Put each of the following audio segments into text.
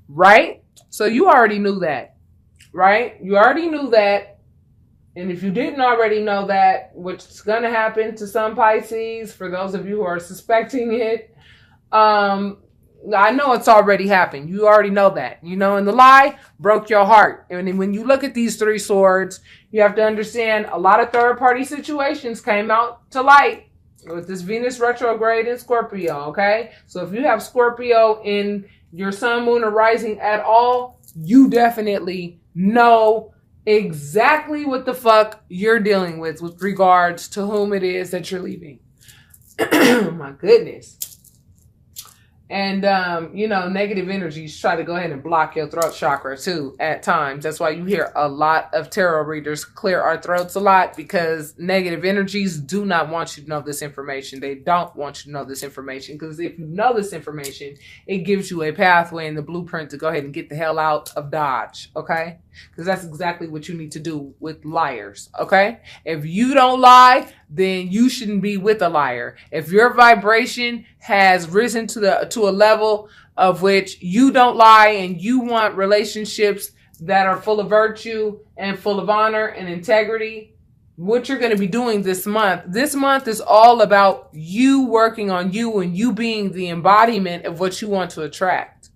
right? So you already knew that, right? You already knew that. And if you didn't already know that, which is going to happen to some Pisces, for those of you who are suspecting it, I know it's already happened. You already know that, and the lie broke your heart. And when you look at these three swords, you have to understand a lot of third party situations came out to light with this Venus retrograde in Scorpio. Okay. So if you have Scorpio in your sun, moon, or rising at all, you definitely know exactly what the fuck you're dealing with regards to whom it is that you're leaving. My goodness. And, negative energies try to go ahead and block your throat chakra too at times. That's why you hear a lot of tarot readers clear our throats a lot, because negative energies do not want you to know this information. They don't want you to know this information, because if you know this information, it gives you a pathway and the blueprint to go ahead and get the hell out of Dodge. Okay? Because that's exactly what you need to do with liars. Okay? If you don't lie, then you shouldn't be with a liar. If your vibration has risen to a level of which you don't lie and you want relationships that are full of virtue and full of honor and integrity, what you're going to be doing this month is all about you working on you and you being the embodiment of what you want to attract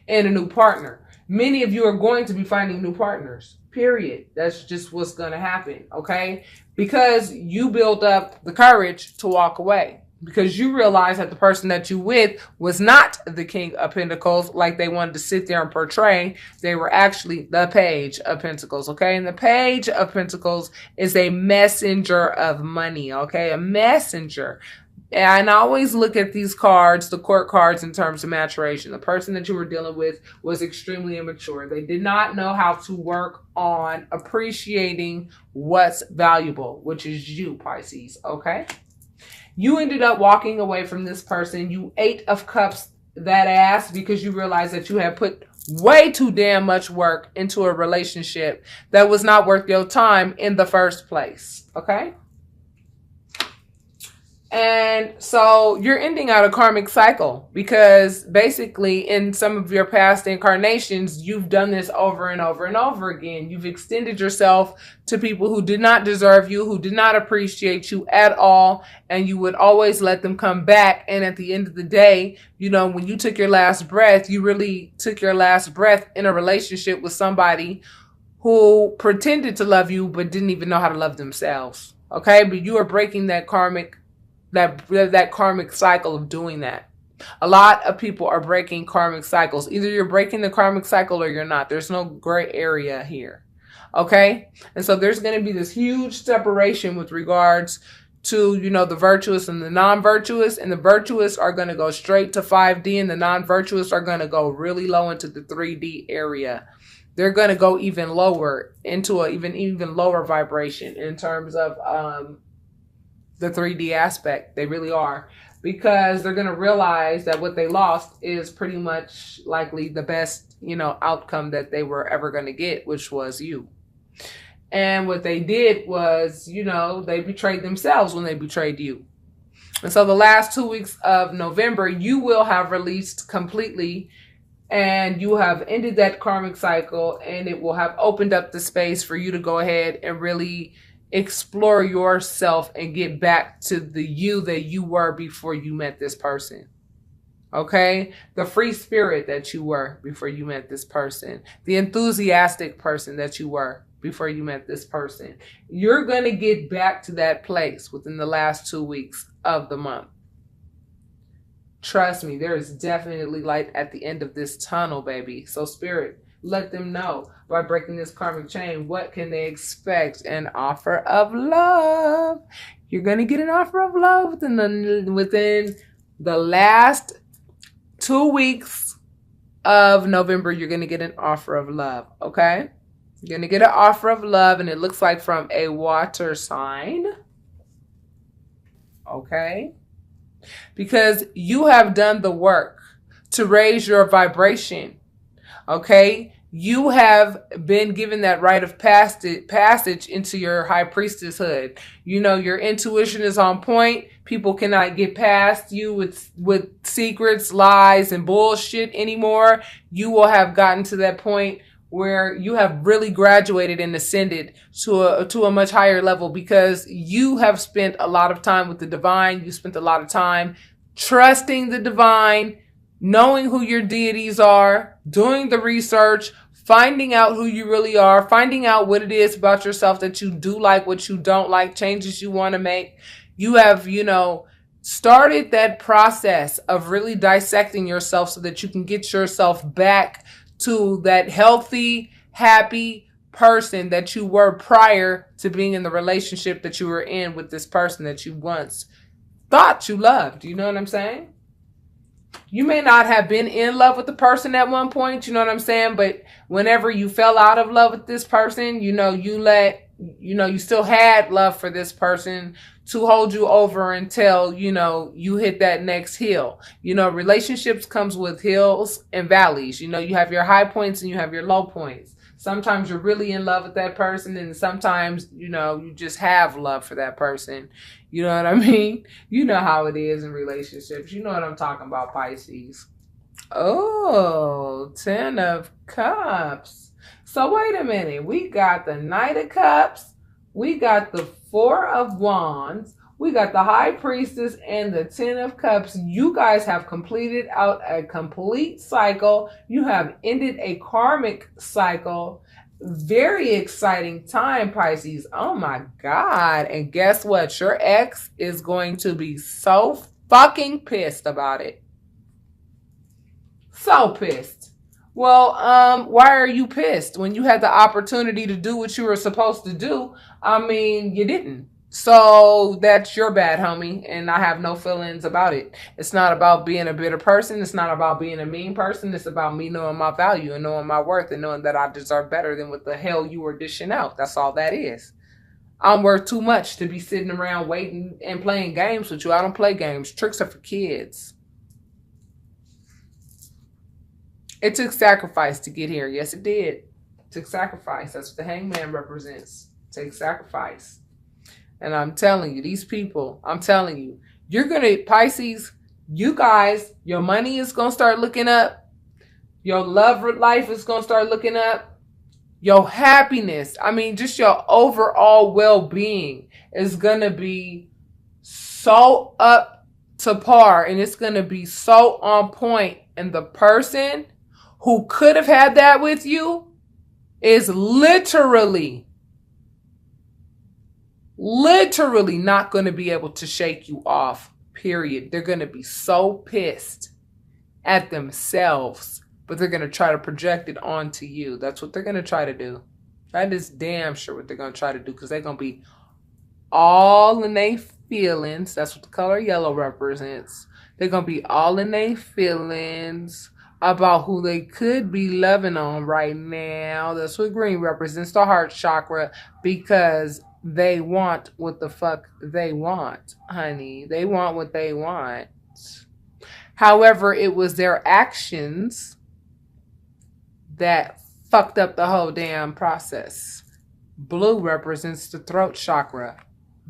and a new partner. Many of you are going to be finding new partners, period. That's just what's going to happen, okay? Because you built up the courage to walk away. Because you realize that the person that you with was not the King of Pentacles like they wanted to sit there and portray. They were actually the Page of Pentacles, okay? And the Page of Pentacles is a messenger of money, okay? A messenger. And I always look at these cards, the court cards, in terms of maturation. The person that you were dealing with was extremely immature. They did not know how to work on appreciating what's valuable, which is you, Pisces, okay? You ended up walking away from this person. You 8 of Cups that ass because you realized that you had put way too damn much work into a relationship that was not worth your time in the first place, okay? And so you're ending out a karmic cycle because basically in some of your past incarnations, you've done this over and over and over again. You've extended yourself to people who did not deserve you, who did not appreciate you at all. And you would always let them come back. And at the end of the day, when you took your last breath, you really took your last breath in a relationship with somebody who pretended to love you, but didn't even know how to love themselves. Okay. But you are breaking that karmic cycle of doing that. A lot of people are breaking karmic cycles. Either you're breaking the karmic cycle or you're not. There's no gray area here. Okay? And so there's going to be this huge separation with regards to, the virtuous and the non-virtuous. And the virtuous are going to go straight to 5D and the non-virtuous are going to go really low into the 3D area. They're going to go even lower into an even lower vibration in terms of the 3D aspect. They really are, because they're going to realize that what they lost is pretty much likely the best, outcome that they were ever going to get, which was you. And what they did was, they betrayed themselves when they betrayed you. And so the last 2 weeks of November, you will have released completely and you have ended that karmic cycle, and it will have opened up the space for you to go ahead and really explore yourself and get back to the you that you were before you met this person. Okay? The free spirit that you were before you met this person. The enthusiastic person that you were before you met this person. You're going to get back to that place within the last 2 weeks of the month. Trust me, there is definitely light at the end of this tunnel, baby. So spirit, let them know by breaking this karmic chain, what can they expect? An offer of love. You're going to get an offer of love within the last 2 weeks of November. You're going to get an offer of love. Okay. You're going to get an offer of love, and it looks like from a water sign. Okay. Because you have done the work to raise your vibration. Okay. you have been given that rite of passage into your high priestesshood. You know, your intuition is on point. People cannot get past you with secrets, lies, and bullshit anymore. You will have gotten to that point where you have really graduated and ascended to a much higher level, because you have spent a lot of time with the divine. You spent a lot of time trusting the divine, knowing who your deities are, doing the research, finding out who you really are, finding out what it is about yourself that you do like, what you don't like, changes you want to make. You have, started that process of really dissecting yourself so that you can get yourself back to that healthy, happy person that you were prior to being in the relationship that you were in with this person that you once thought you loved. You know what I'm saying? You may not have been in love with the person at one point, you know what I'm saying? But whenever you fell out of love with this person, you still had love for this person to hold you over until, you hit that next hill. Relationships comes with hills and valleys. You have your high points and you have your low points. Sometimes you're really in love with that person, and sometimes, you just have love for that person. You know what I mean? You know how it is in relationships. You know what I'm talking about, Pisces. Oh, 10 of Cups. So wait a minute. We got the Knight of Cups. We got the 4 of Wands. We got the High Priestess and the 10 of Cups. You guys have completed out a complete cycle. You have ended a karmic cycle. Very exciting time, Pisces. Oh my God. And guess what? Your ex is going to be so fucking pissed about it. So pissed. Well, why are you pissed when you had the opportunity to do what you were supposed to do? I mean, you didn't. So that's your bad, homie, and I have no feelings about it. It's not about being a bitter person. It's not about being a mean person. It's about me knowing my value and knowing my worth and knowing that I deserve better than what the hell you were dishing out. That's all that is. I'm worth too much to be sitting around waiting and playing games with you. I don't play games. Tricks are for kids. It took sacrifice to get here. Yes, it did. It took sacrifice. That's what the hangman represents. It takes sacrifice. And I'm telling you, these people, I'm telling you, you're going to, Pisces, you guys, your money is going to start looking up. Your love life is going to start looking up. Your happiness, I mean, just your overall well-being is going to be so up to par, and it's going to be so on point. And the person who could have had that with you is literally not going to be able to shake you off, period. They're going to be so pissed at themselves, but they're going to try to project it onto you. That's what they're going to try to do. That is damn sure what they're going to try to do, because they're going to be all in their feelings. That's what the color yellow represents. They're going to be all in their feelings about who they could be loving on right now. That's what green represents, the heart chakra, because they want what the fuck they want, honey. They want what they want. However, it was their actions that fucked up the whole damn process. Blue represents the throat chakra.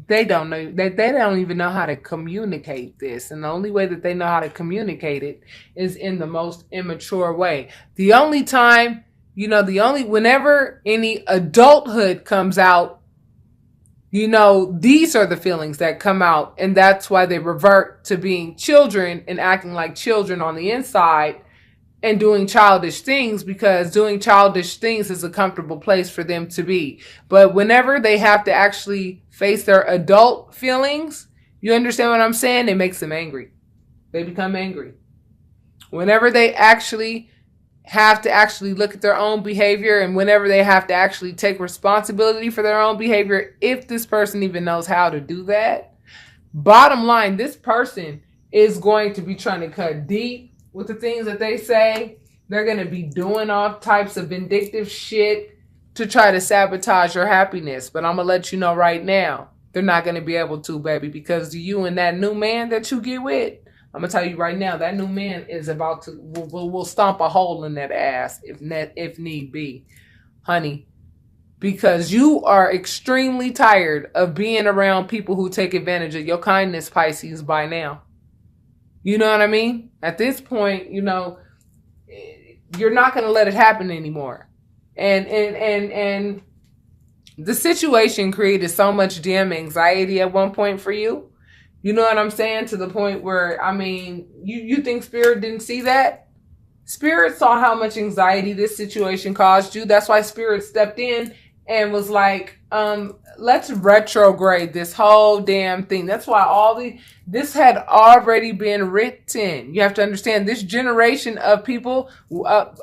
They don't know. They don't even know how to communicate this. And the only way that they know how to communicate it is in the most immature way. The only time, whenever any adulthood comes out, these are the feelings that come out, and that's why they revert to being children and acting like children on the inside and doing childish things, because doing childish things is a comfortable place for them to be. But whenever they have to actually face their adult feelings, you understand what I'm saying? It makes them angry. They become angry. Whenever they have to look at their own behavior, and whenever they have to actually take responsibility for their own behavior, if this person even knows how to do that, bottom line, this person is going to be trying to cut deep with the things that they say. They're going to be doing all types of vindictive shit to try to sabotage your happiness. But I'm going to let you know right now, they're not going to be able to, baby, because you and that new man that you get with, I'm going to tell you right now, that new man is about to, will stomp a hole in that ass if need be, honey. Because you are extremely tired of being around people who take advantage of your kindness, Pisces, by now. You know what I mean? At this point, you know, you're not going to let it happen anymore. And the situation created so much damn anxiety at one point for you. You know what I'm saying? To the point where, I mean, you think Spirit didn't see that? Spirit saw how much anxiety this situation caused you. That's why Spirit stepped in and was like, let's retrograde this whole damn thing. That's why this had already been written. You have to understand, this generation of people,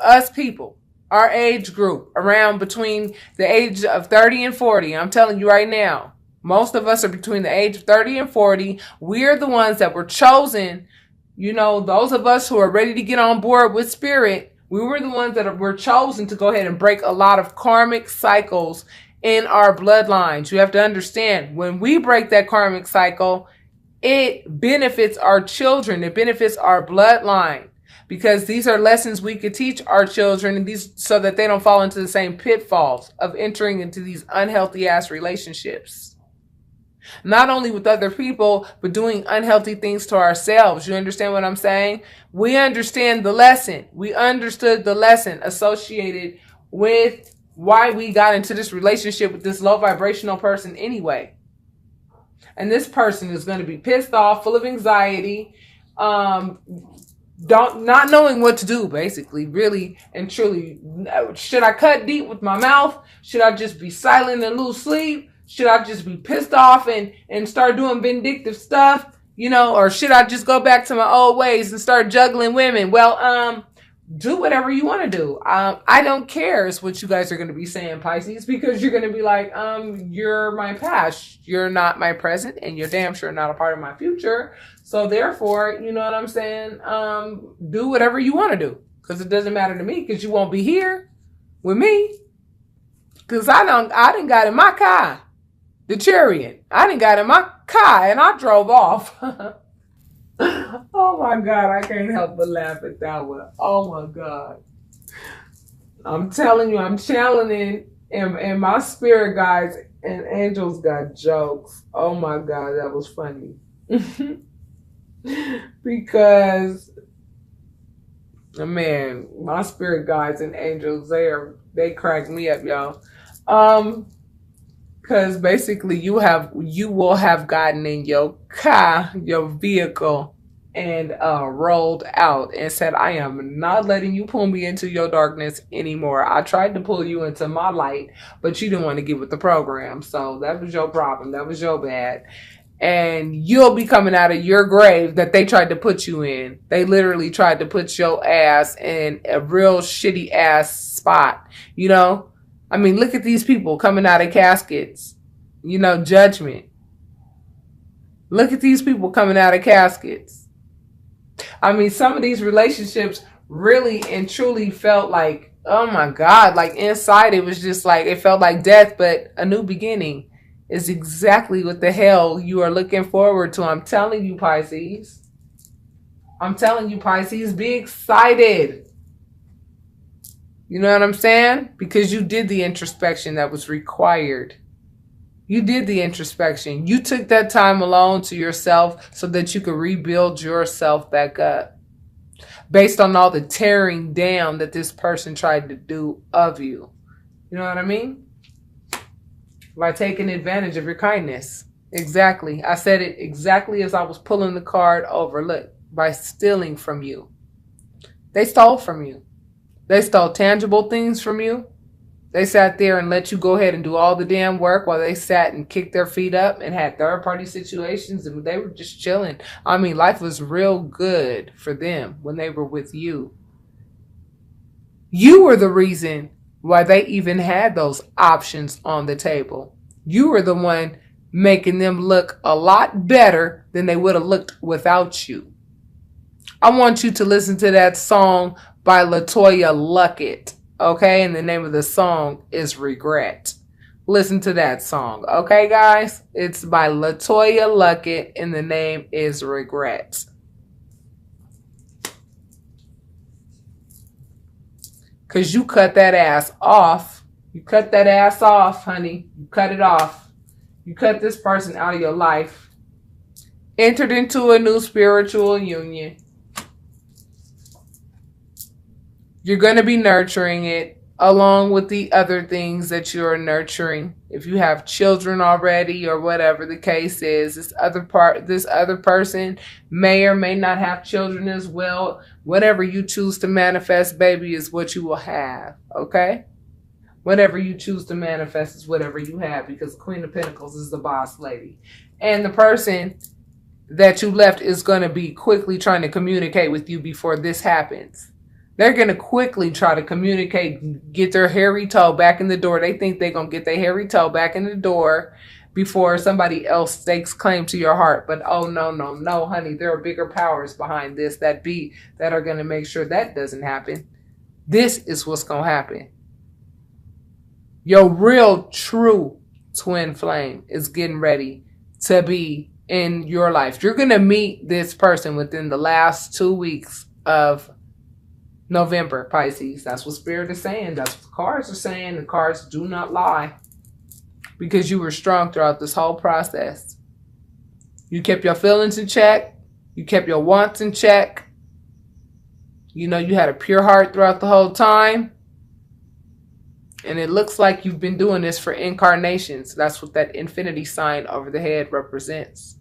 us people, our age group, around between the age of 30 and 40. I'm telling you right now, most of us are between the age of 30 and 40. We're the ones that were chosen. You know, those of us who are ready to get on board with Spirit, we were the ones that were chosen to go ahead and break a lot of karmic cycles in our bloodlines. You have to understand, when we break that karmic cycle, it benefits our children. It benefits our bloodline. Because these are lessons we could teach our children, and these so that they don't fall into the same pitfalls of entering into these unhealthy ass relationships. Not only with other people, but doing unhealthy things to ourselves. You understand what I'm saying? We understand the lesson. We understood the lesson associated with why we got into this relationship with this low vibrational person anyway. And this person is going to be pissed off, full of anxiety, not knowing what to do, basically, really and truly. Should I cut deep with my mouth? Should I just be silent and lose sleep? Should I just be pissed off and start doing vindictive stuff? You know, or should I just go back to my old ways and start juggling women? Well, do whatever you want to do. I don't care is what you guys are going to be saying, Pisces, because you're going to be like, you're my past, you're not my present, and you're damn sure not a part of my future. So therefore, you know what I'm saying? Do whatever you want to do, because it doesn't matter to me, because you won't be here with me. Because I done got in my car, the chariot. I done got in my car and I drove off. Oh my God, I can't help but laugh at that one. Oh my God. I'm telling you, I'm channeling and my spirit guides and angels got jokes. Oh my God, that was funny. Because, man, my spirit guides and angels, they crack me up, y'all. Because basically you will have gotten in your car, your vehicle, and rolled out and said, I am not letting you pull me into your darkness anymore. I tried to pull you into my light, but you didn't want to get with the program. So that was your problem. That was your bad. And you'll be coming out of your grave that they tried to put you in. They literally tried to put your ass in a real shitty ass spot, you know? I mean, look at these people coming out of caskets. You know, judgment. Look at these people coming out of caskets. I mean, some of these relationships really and truly felt like, oh my God, like inside it was just like, it felt like death, but a new beginning is exactly what the hell you are looking forward to. I'm telling you, Pisces. I'm telling you, Pisces, be excited. You know what I'm saying? Because you did the introspection that was required. You did the introspection. You took that time alone to yourself so that you could rebuild yourself back up. Based on all the tearing down that this person tried to do of you. You know what I mean? By taking advantage of your kindness. Exactly. I said it exactly as I was pulling the card over. Look, by stealing from you. They stole from you. They stole tangible things from you. They sat there and let you go ahead and do all the damn work while they sat and kicked their feet up and had third-party situations, and they were just chilling. I mean, life was real good for them when they were with you. You were the reason why they even had those options on the table. You were the one making them look a lot better than they would have looked without you. I want you to listen to that song by LaToya Luckett, okay? And the name of the song is Regret. Listen to that song, okay, guys? It's by LaToya Luckett, and the name is Regret. Because you cut that ass off. You cut that ass off, honey. You cut it off. You cut this person out of your life. Entered into a new spiritual union. You're going to be nurturing it along with the other things that you're nurturing. If you have children already or whatever the case is, this other person may or may not have children as well. Whatever you choose to manifest, baby, is what you will have. Okay? Whatever you choose to manifest is whatever you have, because Queen of Pentacles is the boss lady. And the person that you left is going to be quickly trying to communicate with you before this happens. They're going to quickly try to communicate, get their hairy toe back in the door. They think they're going to get their hairy toe back in the door before somebody else stakes claim to your heart. But oh, no, honey. There are bigger powers behind this that are going to make sure that doesn't happen. This is what's going to happen. Your real, true twin flame is getting ready to be in your life. You're going to meet this person within the last 2 weeks of November, Pisces. That's what Spirit is saying. That's what the cards are saying. The cards do not lie. Because you were strong throughout this whole process. You kept your feelings in check. You kept your wants in check. You know, you had a pure heart throughout the whole time. And it looks like you've been doing this for incarnations. That's what that infinity sign over the head represents.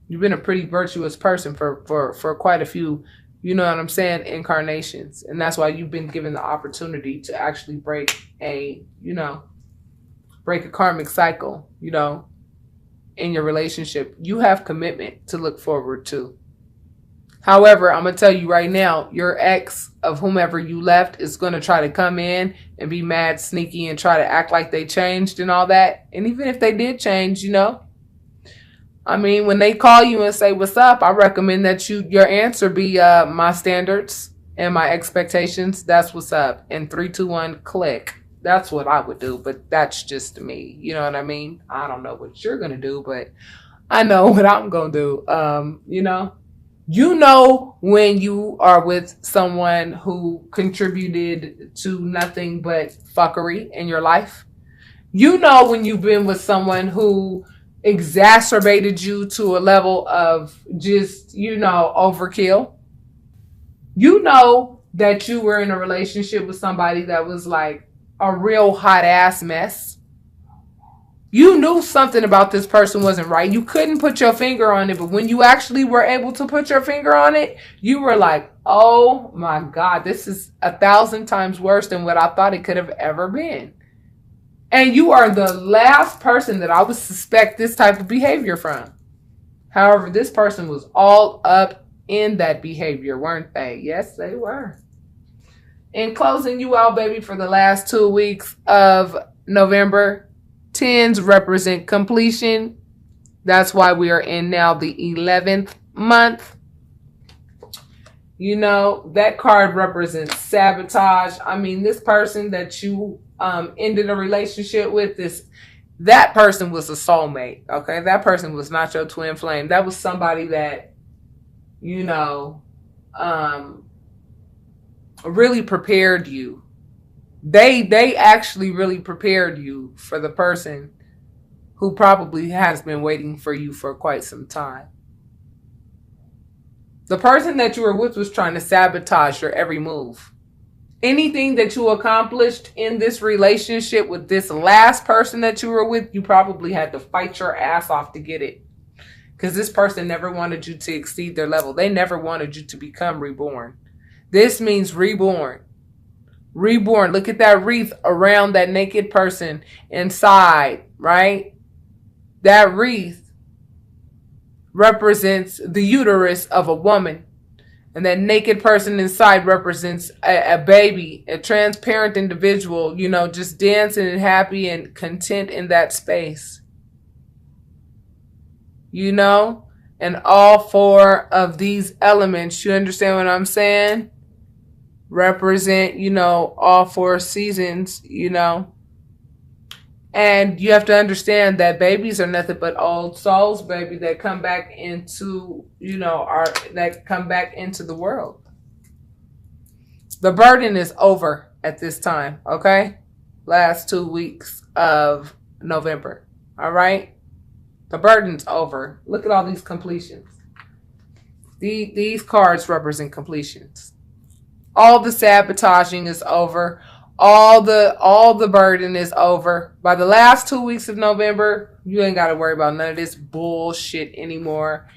You've been a pretty virtuous person for quite a few, you know what I'm saying, incarnations. And that's why you've been given the opportunity to actually break a karmic cycle, you know, in your relationship. You have commitment to look forward to. However, I'm going to tell you right now, your ex of whomever you left is going to try to come in and be mad, sneaky, and try to act like they changed and all that. And even if they did change, you know, I mean, when they call you and say, what's up, I recommend that your answer be my standards and my expectations. That's what's up. And 3, 2, 1, click. That's what I would do. But that's just me. You know what I mean? I don't know what you're going to do, but I know what I'm going to do. You know when you are with someone who contributed to nothing but fuckery in your life. You know when you've been with someone who exacerbated you to a level of just, overkill. You know that you were in a relationship with somebody that was like a real hot ass mess. You knew something about this person wasn't right. You couldn't put your finger on it, but when you actually were able to put your finger on it, you were like, oh my God, this is 1,000 times worse than what I thought it could have ever been. And you are the last person that I would suspect this type of behavior from. However, this person was all up in that behavior, weren't they? Yes, they were. In closing you out, baby, for the last 2 weeks of November, 10s represent completion. That's why we are in now the 11th month. You know, that card represents sabotage. I mean, this person that you ended a relationship with, that person was a soulmate. Okay, that person was not your twin flame. That was somebody that, really prepared you. They actually really prepared you for the person who probably has been waiting for you for quite some time. The person that you were with was trying to sabotage your every move. Anything that you accomplished in this relationship with this last person that you were with, you probably had to fight your ass off to get it. Because this person never wanted you to exceed their level. They never wanted you to become reborn. This means reborn. Reborn. Look at that wreath around that naked person inside, right? That wreath represents the uterus of a woman. And that naked person inside represents a baby, a transparent individual, just dancing and happy and content in that space. And all 4 of these elements, you understand what I'm saying? Represent, all 4 seasons, And you have to understand that babies are nothing but old souls, baby, that come back into, that come back into the world. The burden is over at this time, okay? Last 2 weeks of November, all right? The burden's over. Look at all these completions. These cards represent completions. All the sabotaging is over. All the burden is over. By the last 2 weeks of November, you ain't got to worry about none of this bullshit anymore.